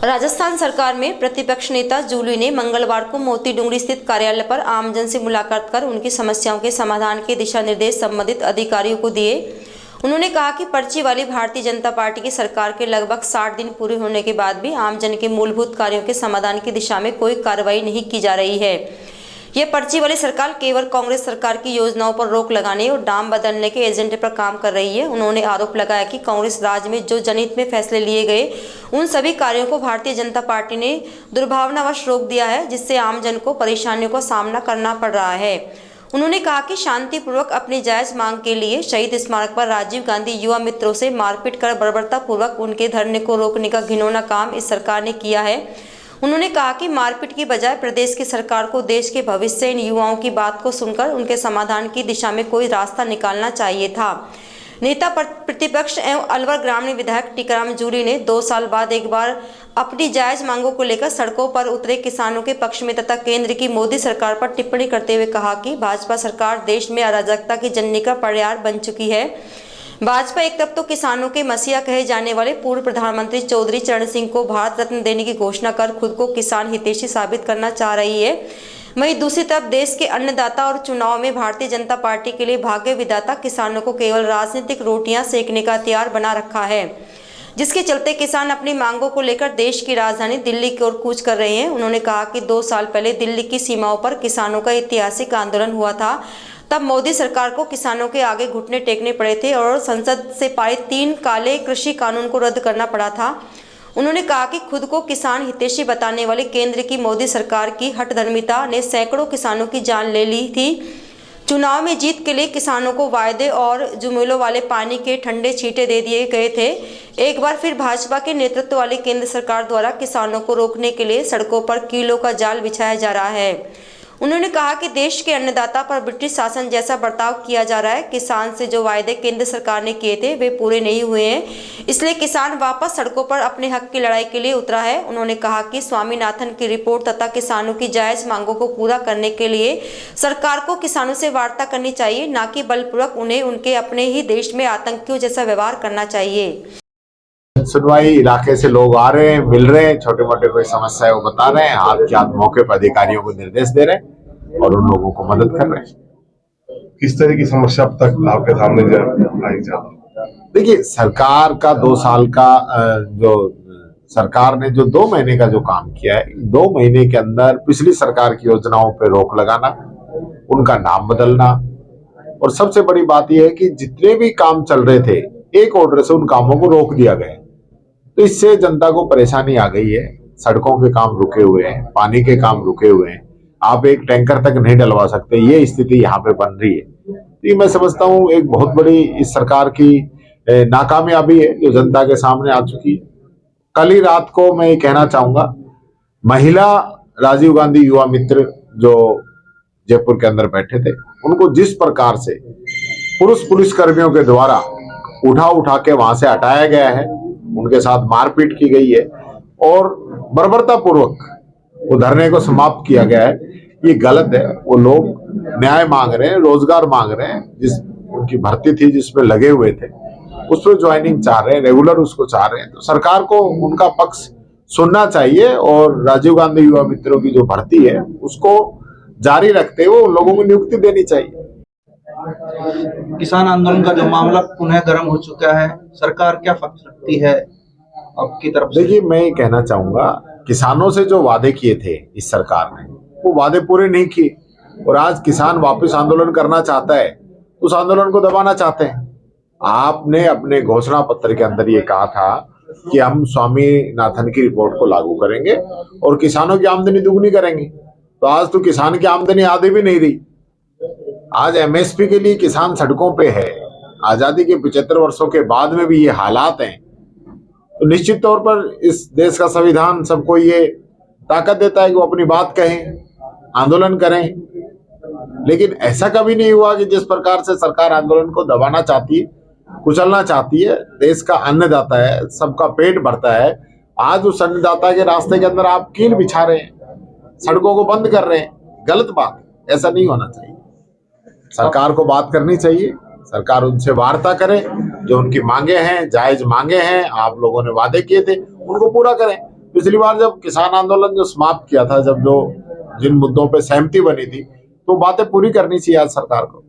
राजस्थान सरकार में प्रतिपक्ष नेता जूली ने मंगलवार को मोती डूंगरी स्थित कार्यालय पर आमजन से मुलाकात कर उनकी समस्याओं के समाधान के दिशा निर्देश संबंधित अधिकारियों को दिए। उन्होंने कहा कि पर्ची वाली भारतीय जनता पार्टी की सरकार के लगभग 60 दिन पूरे होने के बाद भी आमजन के मूलभूत कार्यों के समाधान की दिशा में कोई कार्रवाई नहीं की जा रही है। यह पर्ची वाली सरकार केवल कांग्रेस सरकार की योजनाओं पर रोक लगाने और दाम बदलने के एजेंडे पर काम कर रही है। उन्होंने आरोप लगाया कि कांग्रेस राज में जो जनहित में फैसले लिए गए उन सभी कार्यों को भारतीय जनता पार्टी ने दुर्भावनावश रोक दिया है, जिससे आमजन को परेशानियों का सामना करना पड़ रहा है। उन्होंने कहा कि शांतिपूर्वक अपनी जायज मांग के लिए शहीद स्मारक पर राजीव गांधी युवा मित्रों से मारपीट कर बर्बरतापूर्वक उनके धरने को रोकने का घिनौना काम इस सरकार ने किया है। उन्होंने कहा कि मारपीट की बजाय प्रदेश की सरकार को देश के भविष्य इन युवाओं की बात को सुनकर उनके समाधान की दिशा में कोई रास्ता निकालना चाहिए था। नेता प्रतिपक्ष एवं अलवर ग्रामीण विधायक टीकाराम जूली ने 2 साल बाद एक बार अपनी जायज मांगों को लेकर सड़कों पर उतरे किसानों के पक्ष में तथा केंद्र की मोदी सरकार पर टिप्पणी करते हुए कहा कि भाजपा सरकार देश में अराजकता की जननी का पर्याय बन चुकी है। भाजपा एक तरफ तो किसानों के मसीहा कहे जाने वाले पूर्व प्रधानमंत्री चौधरी चरण सिंह को भारत रत्न देने की घोषणा कर खुद को किसान हितैषी साबित करना चाह रही है, वहीं दूसरी तरफ देश के अन्नदाता और चुनाव में भारतीय जनता पार्टी के लिए भाग्य विधाता किसानों को केवल राजनीतिक रोटियां सेकने का हथियार बना रखा है, जिसके चलते किसान अपनी मांगों को लेकर देश की राजधानी दिल्ली की ओर कूच कर रहे हैं। उन्होंने कहा कि 2 साल पहले दिल्ली की सीमाओं पर किसानों का ऐतिहासिक आंदोलन हुआ था। तब मोदी सरकार को किसानों के आगे घुटने टेकने पड़े थे और संसद से पारित 3 काले कृषि कानून को रद्द करना पड़ा था। उन्होंने कहा कि खुद को किसान हितैषी बताने वाले केंद्र की मोदी सरकार की हठधर्मिता ने सैकड़ों किसानों की जान ले ली थी। चुनाव में जीत के लिए किसानों को वायदे और जुमेलों वाले पानी के ठंडे छींटे दे दिए गए थे। एक बार फिर भाजपा के नेतृत्व वाली केंद्र सरकार द्वारा किसानों को रोकने के लिए सड़कों पर कीलों का जाल बिछाया जा रहा है। उन्होंने कहा कि देश के अन्नदाता पर ब्रिटिश शासन जैसा बर्ताव किया जा रहा है। किसान से जो वायदे केंद्र सरकार ने किए थे वे पूरे नहीं हुए हैं, इसलिए किसान वापस सड़कों पर अपने हक की लड़ाई के लिए उतरा है। उन्होंने कहा कि स्वामीनाथन की रिपोर्ट तथा किसानों की जायज मांगों को पूरा करने के लिए सरकार को किसानों से वार्ता करनी चाहिए, न कि बलपूर्वक उन्हें उनके अपने ही देश में आतंकियों जैसा व्यवहार करना चाहिए। सुनवाई इलाके से लोग आ रहे हैं, मिल रहे हैं, छोटे मोटे कोई समस्या है वो बता रहे हैं, हाथ के हाथ मौके पर अधिकारियों को निर्देश दे रहे हैं और उन लोगों को मदद कर रहे हैं। किस तरह की समस्या अब तक आपके सामने आई जा? देखिए, सरकार का 2 साल का जो सरकार ने जो 2 महीने का जो काम किया है, 2 महीने के अंदर पिछली सरकार की योजनाओं पे रोक लगाना, उनका नाम बदलना, और सबसे बड़ी बात यह है कि जितने भी काम चल रहे थे एक ऑर्डर से उन कामों को रोक दिया गया। तो इससे जनता को परेशानी आ गई है। सड़कों के काम रुके हुए हैं, पानी के काम रुके हुए हैं, आप एक टैंकर तक नहीं डलवा सकते, ये स्थिति यहाँ पे बन रही है। तो ये मैं समझता हूँ एक बहुत बड़ी इस सरकार की नाकामयाबी है जो जनता के सामने आ चुकी है। कल ही रात को मैं ये कहना चाहूंगा, महिला राजीव गांधी युवा मित्र जो जयपुर के अंदर बैठे थे, उनको जिस प्रकार से पुरुष पुलिसकर्मियों के द्वारा उठा के वहां से हटाया गया है, उनके साथ मारपीट की गई है और बर्बरता पूर्वक वो धरने को समाप्त किया गया है, ये गलत है। वो लोग न्याय मांग रहे हैं, रोजगार मांग रहे हैं, जिस उनकी भर्ती थी जिसमें लगे हुए थे उस पर ज्वाइनिंग चाह रहे हैं, रेगुलर उसको चाह रहे हैं। तो सरकार को उनका पक्ष सुनना चाहिए और राजीव गांधी युवा मित्रों की जो भर्ती है उसको जारी रखते हुए उन लोगों को नियुक्ति देनी चाहिए। किसान आंदोलन का जो मामला पुनः गर्म हो चुका है, सरकार क्या पक्ष रखती है आपकी तरफ से? देखिए, मैं ये कहना चाहूंगा, किसानों से जो वादे किए थे इस सरकार ने वो वादे पूरे नहीं किए और आज किसान वापस आंदोलन करना चाहता है, उस आंदोलन को दबाना चाहते हैं। आपने अपने घोषणा पत्र के अंदर ये कहा था कि हम स्वामीनाथन की रिपोर्ट को लागू करेंगे और किसानों की आमदनी दुगनी करेंगे। तो आज तो किसान की आमदनी आधी भी नहीं रही। आज एमएसपी के लिए किसान सड़कों पे है। आजादी के 75 वर्षों के बाद में भी ये हालात हैं, तो निश्चित तौर पर इस देश का संविधान सबको ये ताकत देता है कि वो अपनी बात कहें, आंदोलन करें। लेकिन ऐसा कभी नहीं हुआ कि जिस प्रकार से सरकार आंदोलन को दबाना चाहती है, कुचलना चाहती है। देश का अन्नदाता है, सबका पेट भरता है, आज उस अन्नदाता के रास्ते के अंदर आप कील बिछा रहे हैं, सड़कों को बंद कर रहे हैं। गलत बात, ऐसा नहीं होना चाहिए। सरकार को बात करनी चाहिए, सरकार उनसे वार्ता करे, जो उनकी मांगे हैं, जायज मांगे हैं, आप लोगों ने वादे किए थे उनको पूरा करें। पिछली बार जब किसान आंदोलन जो समाप्त किया था, जब जो जिन मुद्दों पे सहमति बनी थी, तो बातें पूरी करनी चाहिए आज सरकार को।